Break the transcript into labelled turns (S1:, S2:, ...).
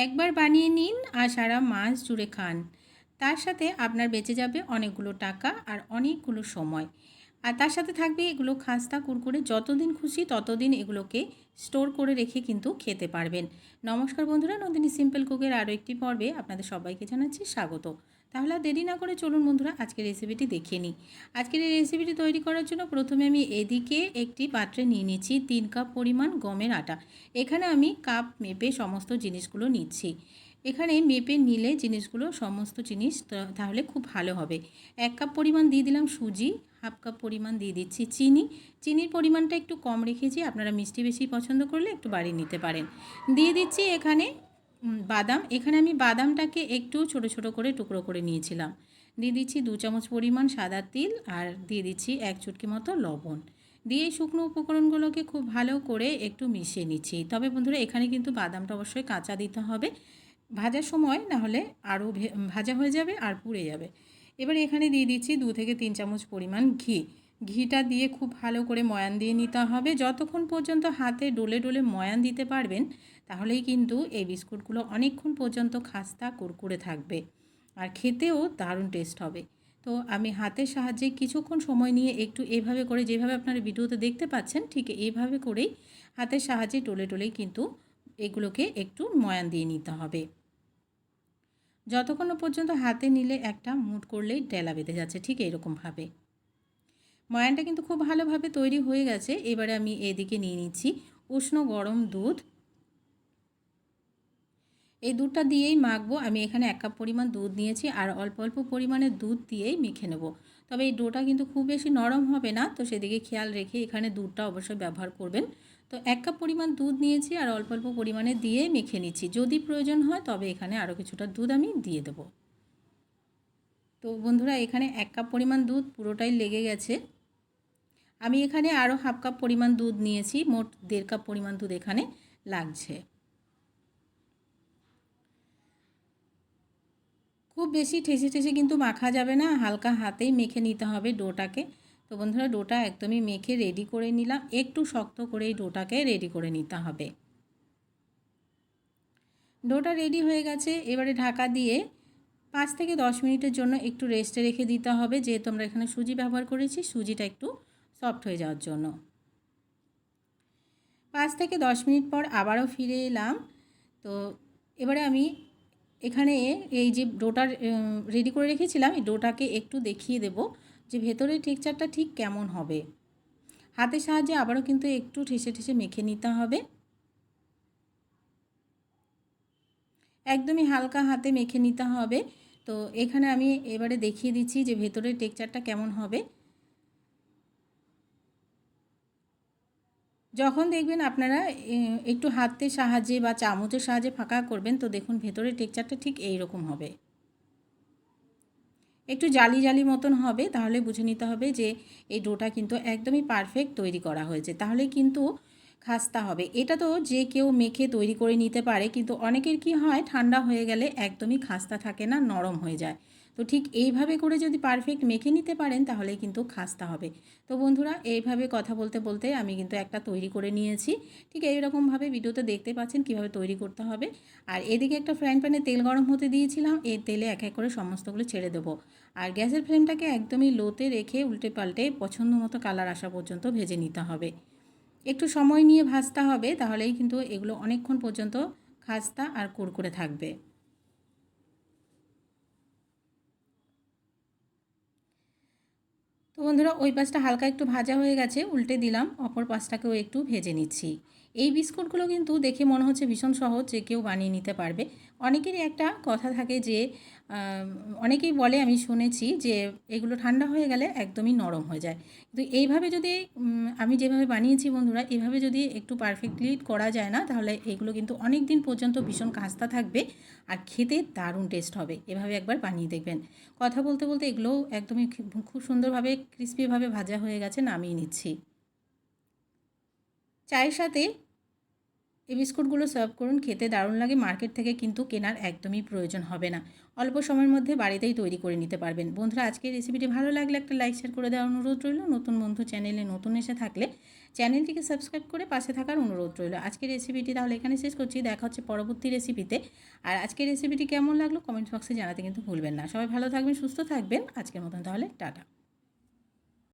S1: একবার বানিয়ে নিন আর সারা মাস জুড়ে খান। তার সাথে আপনার বেঁচে যাবে অনেকগুলো টাকা আর অনেকগুলো সময়। আর তার সাথে থাকবে এগুলো খাস্তা কুরকুরে, যতদিন খুশি ততদিন এগুলোকে স্টোর করে রেখে কিন্তু খেতে পারবেন। নমস্কার বন্ধুরা, নন্দিনী সিম্পল কুকের আরও একটি পর্বে আপনাদের সবাইকে জানাচ্ছি স্বাগত। তাহলে আর দেরি না করে চলুন বন্ধুরা, আজকের রেসিপিটি দেখে নিই। আজকের এই রেসিপিটি তৈরি করার জন্য প্রথমে আমি এদিকে একটি পাত্রে নিয়ে নিচ্ছি 3 কাপ পরিমাণ গমের আটা। এখানে আমি কাপ মেপে সমস্ত জিনিসগুলো নিচ্ছি। এখানে মেপে নিলে জিনিসগুলো সমস্ত জিনিস তাহলে খুব ভালো হবে। 1 কাপ পরিমাণ দিয়ে দিলাম সুজি, হাফ কাপ পরিমাণ দিয়ে দিচ্ছি চিনি। চিনির পরিমাণটা একটু কম রেখেছি, আপনারা মিষ্টি বেশি পছন্দ করলে একটু বাড়িয়ে নিতে পারেন। দিয়ে দিচ্ছি এখানে বাদাম। এখানে আমি বাদামটাকে একটু ছোট ছোট করে টুকরো করে নিয়েছিলাম। দিয়ে দিচ্ছি 2 চামচ পরিমাণ সাদা তিল আর দিয়ে দিচ্ছি 1 চুটকি মতো লবণ। দিয়ে শুকনো উপকরণগুলোকে খুব ভালো করে একটু মিশিয়ে নিচ্ছি। তবে বন্ধুরা, এখানে কিন্তু বাদামটা অবশ্যই কাঁচা দিতে হবে, ভাজার সময় না হলে আরও ভাজা হয়ে যাবে আর পুড়ে যাবে। এবারে এখানে দিয়ে দিচ্ছি 2 থেকে 3 চামচ পরিমাণ ঘি। ঘিটা দিয়ে খুব ভালো করে ময়ান দিয়ে নিতে হবে। যতক্ষণ পর্যন্ত হাতে ডলে ডলে ময়ান দিতে পারবেন, তাহলেই কিন্তু এই বিস্কুটগুলো অনেকক্ষণ পর্যন্ত খাস্তা কুরকুরে থাকবে আর খেতেও দারুণ টেস্ট হবে। তো আমি হাতের সাহায্যে কিছুক্ষণ সময় নিয়ে একটু এভাবে করে, যেভাবে আপনারা ভিডিওতে দেখতে পাচ্ছেন ঠিক এইভাবে করেই হাতের সাহায্যে টলে টলেই কিন্তু এগুলোকে একটু ময়ান দিয়ে নিতে হবে। যতক্ষণ পর্যন্ত হাতে নিলে একটা মুঠ করলেই ডেলা বেঁধে যাচ্ছে, ঠিক এইরকমভাবে। ময়ানটা কিন্তু খুব ভালোভাবে তৈরি হয়ে গেছে। এবারে আমি এদিকে নিয়ে নিচ্ছি উষ্ণ গরম দুধ। এই দুধটা দিয়েই মাখবো। আমি এখানে 1 কাপ পরিমাণ দুধ নিয়েছি আর অল্প অল্প পরিমাণে দুধ দিয়েই মেখে নেব। তবে এই ডোটা কিন্তু খুব বেশি নরম হবে না, তো সেদিকে খেয়াল রেখে এখানে দুধটা অবশ্যই ব্যবহার করবেন। তো 1 কাপ পরিমাণ দুধ নিয়েছি আর অল্প অল্প পরিমাণে দিয়ে মেখে নিচ্ছি। যদি প্রয়োজন হয় তবে এখানে আরও কিছুটা দুধ আমি দিয়ে দেবো। তো বন্ধুরা, এখানে 1 কাপ পরিমাণ দুধ পুরোটাই লেগে গেছে। আমি এখানে আরও হাফ কাপ পরিমাণ দুধ নিয়েছি, মোট 1.5 কাপ পরিমাণ দুধ এখানে লাগছে। খুব বেশি ঠেসে ঠেসে কিন্তু মাখা যাবে না, হালকা হাতেই মেখে নিতে হবে ডোটাকে। তো বন্ধুরা, ডোটা একদমই মেখে রেডি করে নিলাম। একটু শক্ত করে এই ডোটাকে রেডি করে নিতে হবে। ডোটা রেডি হয়ে গেছে। এবারে ঢাকা দিয়ে 5 থেকে 10 মিনিটের জন্য একটু রেস্টে রেখে দিতে হবে, যেহেতু আমরা এখানে সুজি ব্যবহার করেছি, সুজিটা একটু সফট হয়ে যাওয়ার জন্য। 5 থেকে 10 মিনিট পর আবারও ফিরে এলাম। তো এবারে আমি এখানে এই যে ডোটা রেডি করে রেখেছিলাম, এই ডোটাকে একটু দেখিয়ে দেব যে ভেতরের টেক্সচারটা ঠিক কেমন হবে। হাতের সাহায্যে আবারও কিন্তু একটু ঠেসে ঠেসে মেখে নিতে হবে। একদমই হালকা হাতে মেখে নিতে হবে। তো এখানে আমি এবারে দেখিয়ে দিচ্ছি যে ভেতরের টেক্সচারটা কেমন হবে। যখন দেখবেন আপনারা একটু হাতের সাহায্যে বা চামচের সাহায্যে ফাঁকা করবেন, তো দেখুন ভেতরের টেক্সচারটা ঠিক এই রকম হবে। একটু জালি জালি মতন হবে, তাহলে বুঝে নিতে হবে যে এই ডোটা কিন্তু একদমই পারফেক্ট তৈরি করা হয়েছে, তাহলে কিন্তু খাস্তা হবে। এটা তো যে কেউ মেখে তৈরি করে নিতে পারে, কিন্তু অনেকের কি হয় ঠান্ডা হয়ে গেলে একদমই খাস্তা থাকে না, নরম হয়ে যায়। তো ঠিক এইভাবে করে যদি পারফেক্ট মেখে নিতে পারেন তাহলে কিন্তু খাস্তা হবে। তো বন্ধুরা, এইভাবে কথা বলতে বলতে আমি কিন্তু একটা তৈরি করে নিয়েছি। ঠিক এইরকমভাবে ভিডিওতে দেখতে পাচ্ছেন কীভাবে তৈরি করতে হবে। আর এদিকে একটা ফ্রাইং প্যানে তেল গরম হতে দিয়েছিলাম, এই তেলে এক এক করে সমস্তগুলো ছেড়ে দেবো। আর গ্যাসের ফ্লেমটাকে একদমই লোতে রেখে উল্টে পাল্টে পছন্দ মতো কালার আসা পর্যন্ত ভেজে নিতে হবে। একটু সময় নিয়ে ভাজতে হবে, তাহলেই কিন্তু এগুলো অনেকক্ষণ পর্যন্ত খাস্তা আর কুরকুরে থাকবে। তো বন্ধুরা, ওই পাশটা হালকা একটু ভাজা হয়ে গেছে, উল্টে দিলাম, অপর পাশটাকেও একটু ভেজে নিচ্ছি। এই বিস্কুটগুলো কিন্তু দেখে মনে হচ্ছে ভীষণ সহজ, যে কেউ বানিয়ে নিতে পারবে। অনেকেরই একটা কথা থাকে যে অনেকেই বলে, আমি শুনেছি যে এগুলো ঠান্ডা হয়ে গেলে একদমই নরম হয়ে যায়। কিন্তু এইভাবে যদি আমি যেভাবে বানিয়েছি বন্ধুরা, এভাবে যদি একটু পারফেক্টলি করা যায় না, তাহলে এগুলো কিন্তু অনেক দিন পর্যন্ত ভীষণ খাস্তা থাকবে আর খেতে দারুণ টেস্ট হবে। এভাবে একবার বানিয়ে দেখবেন। কথা বলতে বলতে এগুলোও একদমই খুব সুন্দরভাবে ক্রিস্পিভাবে ভাজা হয়ে গেছে, নামিয়ে নিচ্ছি। চায়ের সাথে এই বিস্কুটগুলো সার্ভ করুন, খেতে দারুণ লাগে। মার্কেট থেকে কিন্তু কেনার একদমই প্রয়োজন হবে না। অল্প সময়ের মধ্যে বাড়িতেই তৈরি করে নিতে পারবেন। বন্ধুরা, আজকের রেসিপিটি ভালো লাগলে একটা লাইক শেয়ার করে দেওয়ার অনুরোধ রইল। নতুন বন্ধু চ্যানেলে নতুন এসে থাকলে চ্যানেলটিকে সাবস্ক্রাইব করে পাশে থাকার অনুরোধ রইল। আজকের রেসিপিটি তাহলে এখানে শেষ করছি। দেখা হচ্ছে পরবর্তী রেসিপিতে। আর আজকের রেসিপিটি কেমন লাগলো কমেন্ট বক্সে জানাতে কিন্তু ভুলবেন না। সবাই ভালো থাকবেন, সুস্থ থাকবেন। আজকের মতন তাহলে টাটা।